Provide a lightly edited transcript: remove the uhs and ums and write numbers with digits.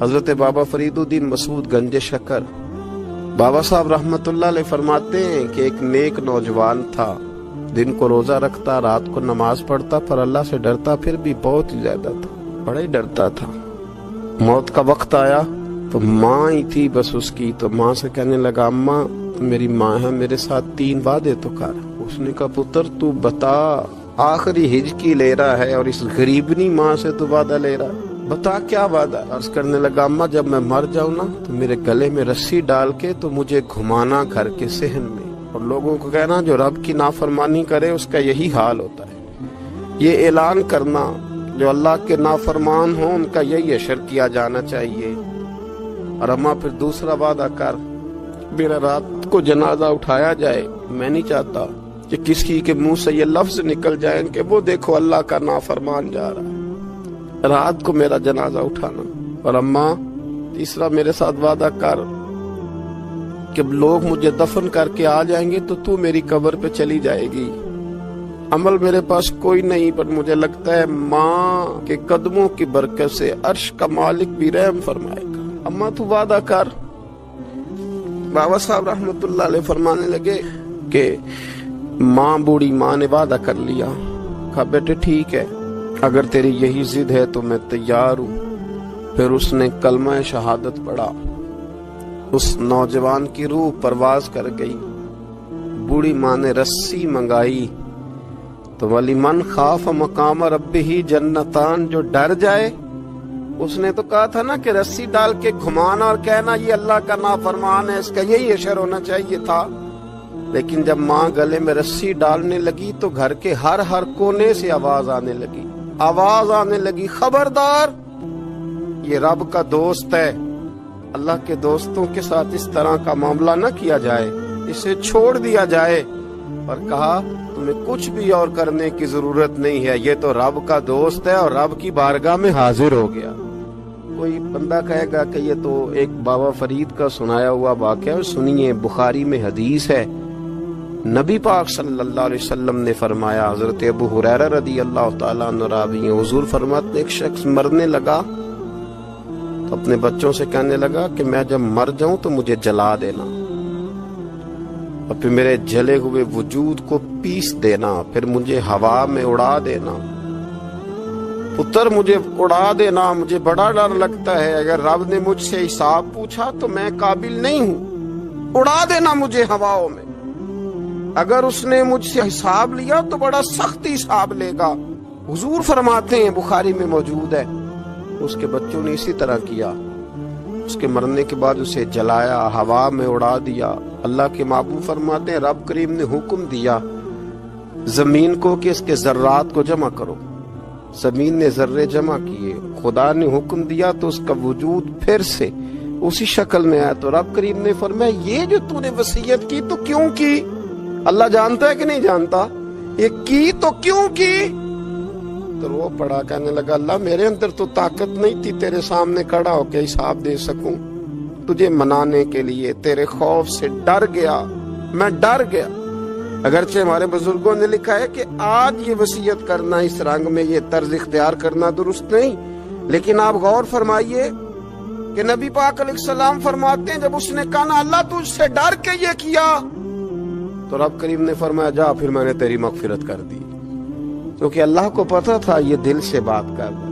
حضرت بابا فریدالدین مسعود گنج شکر بابا صاحب رحمت اللہ علیہ فرماتے ہیں کہ ایک نیک نوجوان تھا، دن کو روزہ رکھتا، رات کو نماز پڑھتا، پر اللہ سے ڈرتا پھر بھی بہت ہی زیادہ تھا، بڑا ہی ڈرتا تھا۔ موت کا وقت آیا تو ماں ہی تھی بس اس کی، تو ماں سے کہنے لگا اماں میری ماں ہے، میرے ساتھ 3 وعدے تو کر۔ اس نے کہا پتر تو بتا، آخری ہجکی لے رہا ہے اور اس غریبنی ماں سے تو وعدہ لے رہا ہے، بتا کیا وعدہ۔ عرض کرنے لگا اماں جب میں مر جاؤں نا تو میرے گلے میں رسی ڈال کے تو مجھے گھمانا گھر کے صحن میں، اور لوگوں کو کہنا جو رب کی نافرمانی کرے اس کا یہی حال ہوتا ہے۔ یہ اعلان کرنا جو اللہ کے نافرمان ہوں ان کا یہی اشر کیا جانا چاہیے۔ اور اماں پھر دوسرا وعدہ کر، میرا رات کو جنازہ اٹھایا جائے، میں نہیں چاہتا کہ کسی کے منہ سے یہ لفظ نکل جائیں کہ وہ دیکھو اللہ کا نافرمان جا رہا ہے، رات کو میرا جنازہ اٹھانا۔ اور اماں تیسرا میرے ساتھ وعدہ کر کہ لوگ مجھے دفن کر کے آ جائیں گے تو تو میری قبر پہ چلی جائے گی، عمل میرے پاس کوئی نہیں، پر مجھے لگتا ہے ماں کے قدموں کی برکت سے عرش کا مالک بھی رحم فرمائے گا، اماں تو وعدہ کر۔ بابا صاحب رحمت اللہ علیہ فرمانے لگے کہ ماں بوڑھی ماں نے وعدہ کر لیا، کہا بیٹے ٹھیک ہے اگر تیری یہی ضد ہے تو میں تیار ہوں۔ پھر اس نے کلمہ شہادت پڑھا، اس نوجوان کی روح پرواز کر گئی، بوڑھی ماں نے رسی منگائی تو وَلِمَنْ خَافَ مَقَامَ رَبِّهِ جنتان، جو ڈر جائے، اس نے تو کہا تھا نا کہ رسی ڈال کے گھمانا اور کہنا یہ اللہ کا نافرمان ہے، اس کا یہی اشر ہونا چاہیے تھا۔ لیکن جب ماں گلے میں رسی ڈالنے لگی تو گھر کے ہر کونے سے آواز آنے لگی خبردار یہ رب کا دوست ہے، اللہ کے دوستوں کے ساتھ اس طرح کا معاملہ نہ کیا جائے، اسے چھوڑ دیا جائے۔ اور کہا تمہیں کچھ بھی اور کرنے کی ضرورت نہیں ہے، یہ تو رب کا دوست ہے اور رب کی بارگاہ میں حاضر ہو گیا۔ کوئی بندہ کہے گا کہ یہ تو ایک بابا فرید کا سنایا ہوا واقعہ ہے، سنیے بخاری میں حدیث ہے، نبی پاک صلی اللہ علیہ وسلم نے فرمایا، حضرت ابو ہریرہ رضی اللہ تعالیٰ عنہ راوی ہیں، حضور فرماتے ایک شخص مرنے لگا تو اپنے بچوں سے کہنے لگا کہ میں جب مر جاؤں تو مجھے جلا دینا، اور پھر میرے جلے ہوئے وجود کو پیس دینا، پھر مجھے ہوا میں اڑا دینا۔ پتر مجھے اڑا دینا، مجھے بڑا ڈر لگتا ہے، اگر رب نے مجھ سے حساب پوچھا تو میں قابل نہیں ہوں، اڑا دینا مجھے ہواؤں میں، اگر اس نے مجھ سے حساب لیا تو بڑا سخت حساب لے گا۔ حضور فرماتے ہیں بخاری میں موجود ہے، اس کے بچوں نے اسی طرح کیا، اس کے مرنے کے بعد اسے جلایا، ہوا میں اڑا دیا۔ اللہ کے محبوب فرماتے ہیں رب کریم نے حکم دیا زمین کو کہ اس کے ذرات کو جمع کرو، زمین نے ذرے جمع کیے، خدا نے حکم دیا تو اس کا وجود پھر سے اسی شکل میں آیا، تو رب کریم نے فرمایا یہ جو تو نے وصیت کی تو کیوں کی؟ اللہ جانتا ہے کہ نہیں جانتا؟ یہ کی تو کیوں کی؟ تو وہ پڑا کہنے لگا اللہ میرے اندر تو طاقت نہیں تھی تیرے سامنے کھڑا ہو کے حساب دے سکوں، تجھے منانے کے لیے تیرے خوف سے ڈر گیا، میں ڈر گیا۔ اگرچہ ہمارے بزرگوں نے لکھا ہے کہ آج یہ وصیت کرنا، اس رنگ میں یہ طرز اختیار کرنا درست نہیں، لیکن آپ غور فرمائیے کہ نبی پاک علیہ السلام فرماتے ہیں جب اس نے کہا نا اللہ تجھ سے ڈر کے یہ کیا، تو رب کریم نے فرمایا جا پھر میں نے تیری مغفرت کر دی، کیونکہ اللہ کو پتا تھا یہ دل سے بات کر رہا ہے۔